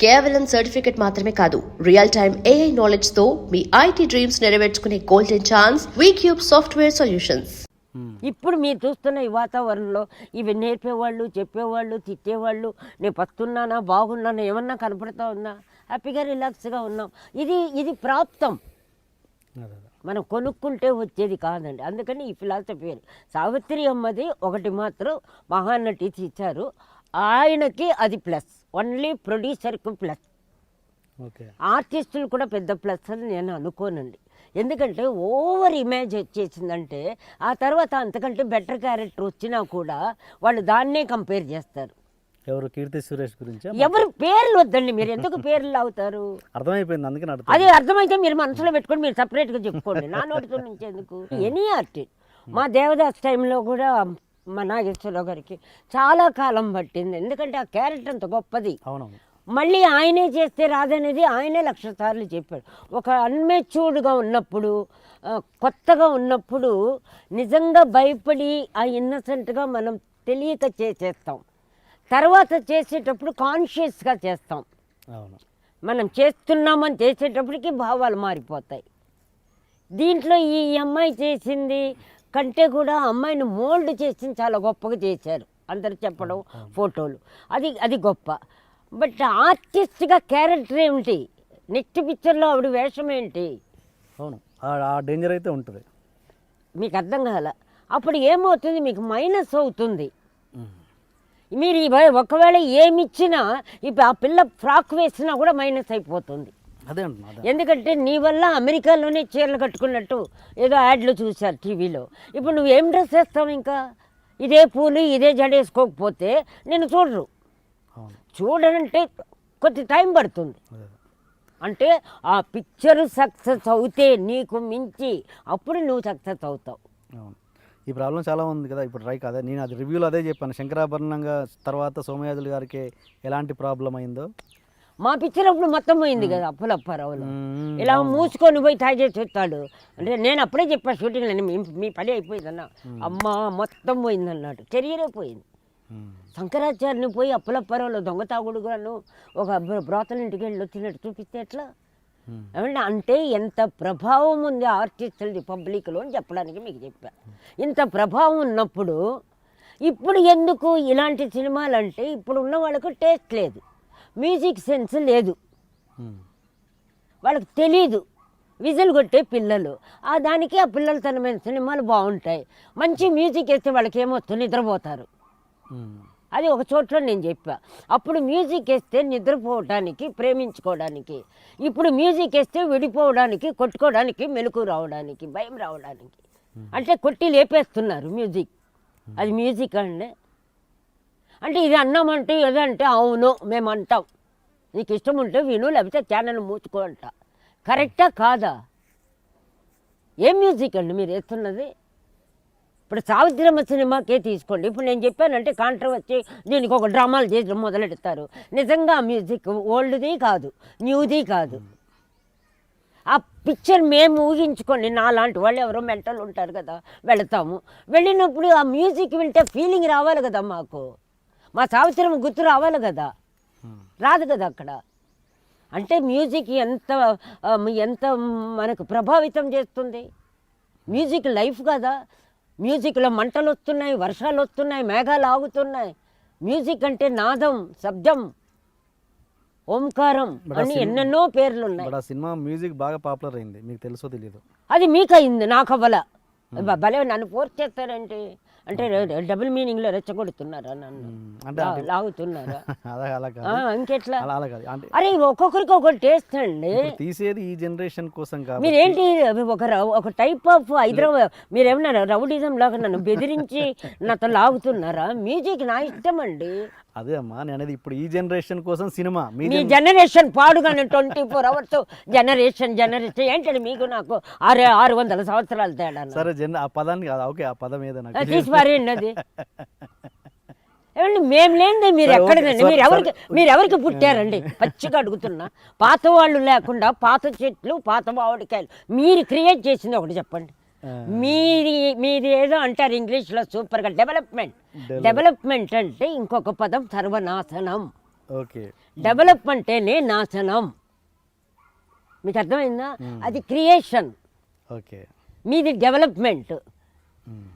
కేవలం సర్టిఫికెట్ మాత్రమే కాదు, రియల్ టైమ్ AI నాలెడ్జ్ తో మీ IT డ్రీమ్స్ నెరవేర్చుకునే golden chance VCube software solutions. ఇప్పుడు మీరు చూస్తున్న ఈ వాతావరణంలో ఇవి నేర్పేవాళ్ళు, చెప్పేవాళ్ళు, తిట్టేవాళ్ళు, నేను పస్తున్నానా, బాగున్నానా, ఏమన్నా కనపడుతూ ఉన్నా, హ్యాపీగా రిలాక్స్గా ఉన్నాం. ఇది ప్రాప్తం, మనం కొనుక్కుంటే వచ్చేది కాదండి. అందుకని ఈ ఫిలాసఫీ సావిత్రి అమ్మది ఒకటి మాత్రం మహానటి ఇచ్చారు, ఆయనకి అది ప్లస్, ఓన్లీ ప్రొడ్యూసర్కి ప్లస్, ఆర్టిస్టులు కూడా పెద్ద ప్లస్ అని నేను అనుకోనండి. ఎందుకంటే ఓవర్ ఇమేజ్ వచ్చేసిందంటే ఆ తర్వాత అంతకంటే బెటర్ క్యారెక్టర్ వచ్చినా కూడా వాళ్ళు దాన్నే కంపేర్ చేస్తారు. ఎవరు కీర్తి సురేష్ గురించి ఎవరు పేర్లు వద్దండి, మీరు ఎందుకు పేర్లు అవుతారు? అర్థమైపోయింది, అందుకని అది అర్థమైతే మీరు మనసులో పెట్టుకొని మీరు సపరేట్గా చెప్పుకోండి, నా నోటితో నుంచి ఎందుకు. ఎనీ ఆర్టిస్ట్, మా దేవదాస్ టైంలో కూడా మా నాగేశ్వరరావు గారికి చాలా కాలం పట్టింది, ఎందుకంటే ఆ క్యారెక్టర్ అంత గొప్పది. మళ్ళీ ఆయనే చేస్తే రాదనేది ఆయనే 1,00,000 సార్లు చెప్పాడు. ఒక అన్మెచ్యూర్డ్గా ఉన్నప్పుడు, కొత్తగా ఉన్నప్పుడు నిజంగా భయపడి ఆ ఇన్నసెంట్గా మనం తెలియక చేసేస్తాం, తర్వాత చేసేటప్పుడు కాన్షియస్గా చేస్తాం. మనం చేస్తున్నామని చేసేటప్పటికి భావాలు మారిపోతాయి. దీంట్లో ఈ అమ్మాయి చేసింది కంటే కూడా అమ్మాయిని మోల్డ్ చేసింది చాలా గొప్పగా చేశారు, అందరు చెప్పడం, ఫోటోలు, అది గొప్ప. బట్ ఆర్టిస్ట్గా క్యారెక్టర్ ఏమిటి, నెక్స్ట్ పిక్చర్లో ఆవిడ వేషం ఏంటి? అవును, ఆ డేంజర్ అయితే ఉంటుంది, మీకు అర్థం కాల. అప్పుడు ఏమవుతుంది, మీకు మైనస్ అవుతుంది. మీరు ఒకవేళ ఏమిచ్చినా ఇప్పుడు ఆ పిల్ల ఫ్రాక్ వేసినా కూడా మైనస్ అయిపోతుంది. ఎందుకంటే నీ వల్ల అమెరికాలోనే చీరలు కట్టుకున్నట్టు ఏదో యాడ్లు చూశారు టీవీలో. ఇప్పుడు నువ్వు ఏం డ్రెస్ వేస్తావు? ఇంకా ఇదే పూలు ఇదే జడేసుకోకపోతే నేను చూడనంటే కొద్ది టైం పడుతుంది. అంటే ఆ పిక్చర్ సక్సెస్ అవుతే నీకు మించి అప్పుడు నువ్వు సక్సెస్ అవుతావు. ఈ ప్రాబ్లం చాలా ఉంది కదా ఇప్పుడు. రైట్ అదే నేను అది రివ్యూలో అదే చెప్పాను, శంకరాభరణంగా తర్వాత సోమయాజులు గారికి ఎలాంటి ప్రాబ్లం అయిందో. మా పిక్చర్ అప్పుడు మొత్తం పోయింది కదా అప్పులప్పారావులో, ఇలా మూసుకొని పోయి తాగేసి వచ్చాడు. అంటే నేను అప్పుడే చెప్పాను షూటింగ్లో, మీ పని అయిపోయిందన్న, అమ్మ మొత్తం పోయిందన్నాడు, కెరీరే పోయింది. శంకరాచార్యని పోయి అప్పులప్పారావులో దొంగ తాగుడుగాను ఒక బ్రోతల ఇంటికి వెళ్ళి వచ్చినట్టు చూపిస్తే ఎట్లా? ఏమంటే అంటే ఎంత ప్రభావం ఉంది ఆర్టిస్టులది పబ్లిక్లో అని చెప్పడానికి మీకు చెప్పాను. ఇంత ప్రభావం ఉన్నప్పుడు ఇప్పుడు ఎందుకు ఇలాంటి సినిమాలు అంటే ఇప్పుడు ఉన్న వాళ్ళకు టేస్ట్ లేదు, మ్యూజిక్ సెన్స్ లేదు, వాళ్ళకి తెలీదు. విజిల్ కొట్టే పిల్లలు, దానికి ఆ పిల్లలతనమైన సినిమాలు బాగుంటాయి. మంచి మ్యూజిక్ వేస్తే వాళ్ళకి ఏమొస్తుంది, నిద్రపోతారు. అది ఒక చోట్ల నేను చెప్పా. అప్పుడు మ్యూజిక్ వేస్తే నిద్రపోవడానికి, ప్రేమించుకోవడానికి. ఇప్పుడు మ్యూజిక్ వేస్తే విడిపోవడానికి, కొట్టుకోవడానికి, మెలకు రావడానికి, భయం రావడానికి. అంటే కొట్టి లేపేస్తున్నారు మ్యూజిక్. అది మ్యూజిక్ అండి. అంటే ఇది అన్నామంటే ఏదంటే అవును మేము అంటాం, నీకు ఇష్టం ఉంటే విను, లేకపోతే ఛానల్ మూసుకో అంట. కరెక్టా కాదా? ఏం మ్యూజిక్ అండి మీరు వేస్తున్నది? ఇప్పుడు సావిత్రమ్మ సినిమాకే తీసుకోండి, ఇప్పుడు నేను చెప్పానంటే కాంట్రవర్సీ, దీనికి ఒక డ్రామాలు చేసి మొదలెడతారు. నిజంగా మ్యూజిక్ ఓల్డ్ది కాదు, న్యూది కాదు. ఆ పిక్చర్ మేము ఊహించుకోండి, నాలాంటి వాళ్ళు ఎవరో మెంటల్ ఉంటారు కదా, వెళతాము. వెళ్ళినప్పుడు ఆ మ్యూజిక్ వింటే ఫీలింగ్ రావాలి కదా మాకు, మా సావిత్రమ్మ గుర్తు రావాలి కదా, రాదు కదా అక్కడ. అంటే మ్యూజిక్ ఎంత మనకు ప్రభావితం చేస్తుంది. మ్యూజిక్ లైఫ్ కదా, మ్యూజిక్లో మంటలు వస్తున్నాయి, వర్షాలు వస్తున్నాయి, మేఘాలు ఆగుతున్నాయి. మ్యూజిక్ అంటే నాదం, శబ్దం, ఓంకారం అని ఎన్నెన్నో పేర్లు ఉన్నాయి. సినిమా మ్యూజిక్ బాగా పాపులర్ అయింది, మీకు తెలుసో తెలియదు. అది మీకు అయింది, నాకు అవ్వల. భలే నన్ను ఫోర్స్ చేస్తారంటే, అంటే డబుల్ మీనింగ్లో రెచ్చగొడుతున్నారా, నన్ను లాగుతున్నారా? ఇంకెట్లా? అరే ఒక్కొక్కరికి ఒక టేస్ట్ అండి. తీసేది ఈ జనరేషన్ కోసం. మీరేంటి ఒక టైప్ ఆఫ్ హైదరాబాద్, మీరేమన్నా రౌడిజం లాగా నన్ను బెదిరించి నాతో లాగుతున్నారా? మ్యూజిక్ నా ఇష్టం అండి. అదే అమ్మా నేను అనేది, ఇప్పుడు ఈ జనరేషన్ కోసం సినిమా. మీ జనరేషన్ పాడుగానే 24 hours జనరేషన్ ఏంటంటే మీకు నాకు 600 సంవత్సరాలు తేడా. సరే ఆ పదాన్ని ఓకే, ఆ పదం ఏదైనా తీసిపారేయండి అది. ఏమండి మేము లేనిదే మీరు ఎక్కడదండి, మీరు ఎవరికి పుట్టారండి? పచ్చిగా అడుగుతున్నా. పాత వాళ్ళు లేకుండా పాత చెట్లు, పాత మామిడికాయలు మీరు క్రియేట్ చేసింది ఒకటి చెప్పండి. మీది ఏదో అంటారు ఇంగ్లీష్లో సూపర్గా, డెవలప్మెంట్ అంటే ఇంకొక పదం సర్వనాశనం. ఓకే. డెవలప్ అంటేనే నాశనం. మీకు అర్థమైందా? అది క్రియేషన్, ఓకే. మీది డెవలప్మెంట్.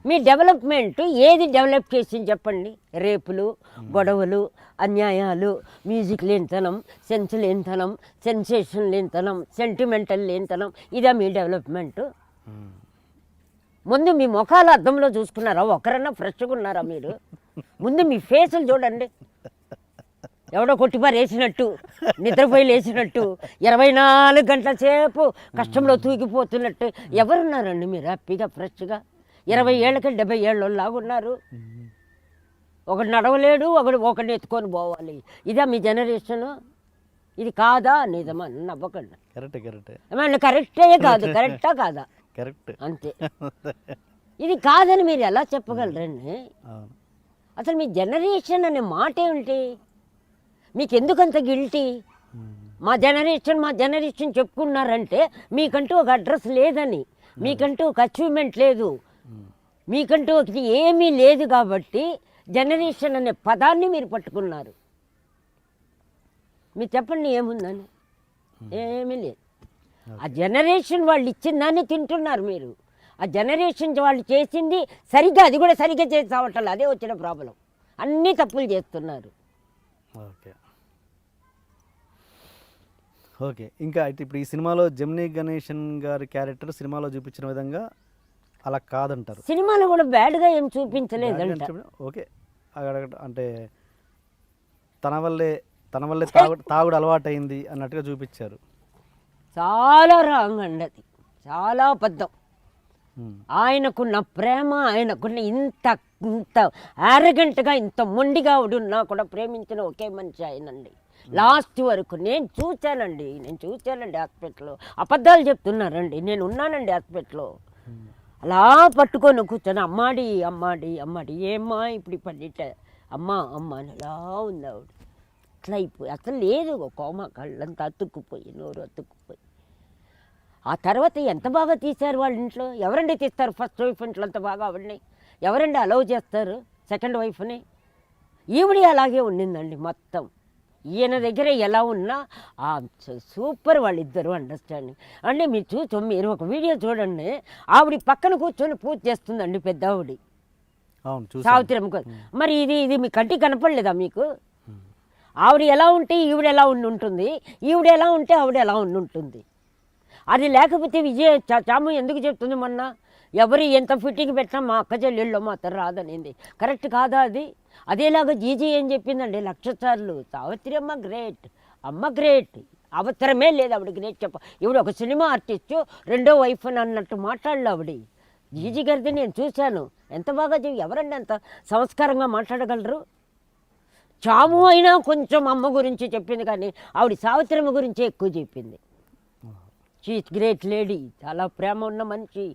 మీ డెవలప్మెంట్ ఏది డెవలప్ చేసింది చెప్పండి? రేపులు, గొడవలు, అన్యాయాలు, మ్యూజిక్ లేనితనం, సెన్స్ లేనితనం, సెన్సేషన్ లేనితనం, సెంటిమెంటల్ లేనితనం. ఇదా మీ డెవలప్మెంట్? ముందు మీ ముఖాలు అద్దంలో చూసుకున్నారా? ఒకరన్నా ఫ్రెష్గా ఉన్నారా మీరు? ముందు మీ ఫేసులు చూడండి. ఎవడో కొట్టిపారేసినట్టు, నిద్రపోయి లేచినట్టు, 24 గంటల సేపు కష్టంలో తూగిపోతున్నట్టు ఎవరున్నారండి మీరు హ్యాపీగా ఫ్రెష్గా? 20 ఏళ్ళకి 70 ఏళ్ళలాగా ఉన్నారు. ఒకడు నడవలేడు, ఒకడిని ఎత్తుకొని పోవాలి. ఇదా మీ జనరేషను? ఇది కాదా? నిజమా? నవ్వకండి. ఏమన్నా కరెక్టే కాదు, కరెక్టా కాదా? కరెక్ట్, అంతే. ఇది కాదని మీరు ఎలా చెప్పగలరండి? అసలు మీ జనరేషన్ అనే మాట ఏమిటి? మీకు ఎందుకంత గిల్టీ? మా జనరేషన్ చెప్పుకున్నారంటే మీకంటూ ఒక అడ్రస్ లేదని, మీకంటూ ఒక అచీవ్మెంట్ లేదు, మీకంటూ ఒకటి ఏమీ లేదు కాబట్టి జనరేషన్ అనే పదాన్ని మీరు పట్టుకున్నారు. మీరు చెప్పండి ఏముందని? ఏమీ లేదు. ఆ జనరేషన్ వాళ్ళు ఇచ్చిన దాన్ని తింటున్నారు మీరు. ఆ జనరేషన్ వాళ్ళు చేసింది సరిగ్గా, అది కూడా సరిగ్గా చేసి రావట్లేదు. అదే వచ్చిన ప్రాబ్లం. అన్నీ తప్పులు చేస్తున్నారు. ఓకే. ఓకే. ఇంకా అయితే ఇప్పుడు ఈ సినిమాలో జెమినీ గణేషన్ గారి క్యారెక్టర్ సినిమాలో చూపించిన విధంగా అలా కాదంటారు. సినిమాలో కూడా బ్యాడ్గా ఏం చూపించలేదంట. ఓకే. అంటే తన వల్లే తాగుడు అలవాటైంది అన్నట్టుగా చూపించారు. చాలా రాంగ్ అండి అది, చాలా అబద్ధం. ఆయనకున్న ప్రేమ, ఆయనకున్న ఇంత యారగెంట్గా, ఇంత మొండిగా ఉన్నా కూడా ప్రేమించిన ఒకే మనిషి ఆయనండి. లాస్ట్ వరకు నేను చూశానండి హాస్పిటల్లో. అబద్ధాలు చెప్తున్నారండి, నేను ఉన్నానండి హాస్పిటల్లో. అలా పట్టుకొని కూర్చొని అమ్మాడి ఏమ్మా ఇప్పుడు పండిట అమ్మ అని అలా ఉంది ఆవిడ. అట్లా అయిపోయి అసలు లేదు, కోమ, కళ్ళంతా అతుక్కుపోయి, నోరు అతుక్కుపోయి. ఆ తర్వాత ఎంత బాగా తీశారు వాళ్ళ ఇంట్లో. ఎవరండి తీస్తారు ఫస్ట్ వైఫ్ ఇంట్లో అంత బాగా ఆవిడని? ఎవరండి అలౌ చేస్తారు సెకండ్ వైఫ్ని? ఈవిడ అలాగే ఉండిందండి మొత్తం. ఈయన దగ్గర ఎలా ఉన్నా సూపర్ వాళ్ళిద్దరు అండర్స్టాండింగ్. అంటే మీరు ఒక వీడియో చూడండి, ఆవిడ పక్కన కూర్చొని పూజ చేస్తుందండి పెద్ద ఆవిడ, సావిత్రమ్మ. మరి ఇది మీ కంటికి కనపడలేదా మీకు? ఆవిడ ఎలా ఉంటే ఈవిడ ఎలా ఉంటుంది, ఈవిడ ఎలా ఉంటే ఆవిడ ఎలా ఉంటుంది. అది లేకపోతే చాము ఎందుకు చెప్తుంది మొన్న? ఎవరు ఎంత ఫిట్టింగ్ పెట్టినా మా అక్క చెల్లెళ్ళు మాత్రం రాదనింది. కరెక్ట్ కాదా అది? అదేలాగా జీజీ ఏం చెప్పిందండి 1,00,000 సార్లు, సావిత్రి అమ్మ గ్రేట్, అమ్మ గ్రేట్, అవసరమే లేదు ఆవిడ గ్రేట్ చెప్ప. ఇవిడ ఒక సినిమా ఆర్టిస్టు, రెండో వైఫ్ అని అన్నట్టు మాట్లాడలే ఆవిడ. జీజీ గారిది నేను చూశాను, ఎంత బాగా ఎవరండి అంత సంస్కారంగా మాట్లాడగలరు? చాము అయినా కొంచెం అమ్మ గురించి చెప్పింది, కానీ ఆవిడ సావిత్రమ్మ గురించే ఎక్కువ చెప్పింది. షీఈస్ గ్రేట్ లేడీ, చాలా ప్రేమ ఉన్న మనిషి.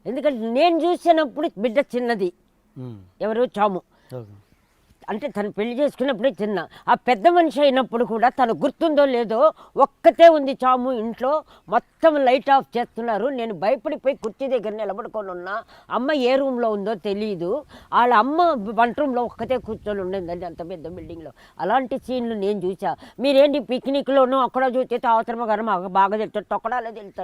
ఎందుకంటే నేను చూసినప్పుడు బిడ్డ చిన్నది, ఎవరు చాము, అంటే తను పెళ్లి చేసుకున్నప్పుడే చిన్న. ఆ పెద్ద మనిషి అయినప్పుడు కూడా తను గుర్తుందో లేదో ఒక్కతే ఉంది చాము ఇంట్లో. మొత్తం లైట్ ఆఫ్ చేస్తున్నారు. నేను భయపడిపోయి కుర్చీ దగ్గర నిలబడుకొని ఉన్నా. అమ్మ ఏ రూమ్లో ఉందో తెలియదు. వాళ్ళ అమ్మ వంట రూమ్లో ఒక్కతే కూర్చొని ఉండేదండి అంత పెద్ద బిల్డింగ్లో. అలాంటి సీన్లు నేను చూసా. మీరేంటి పిక్నిక్లోనూ అక్కడ చూస్తే అవసరమ గారు బాగా తెలుస్తాడు, తొక్కడాలే తెలుస్తాడు.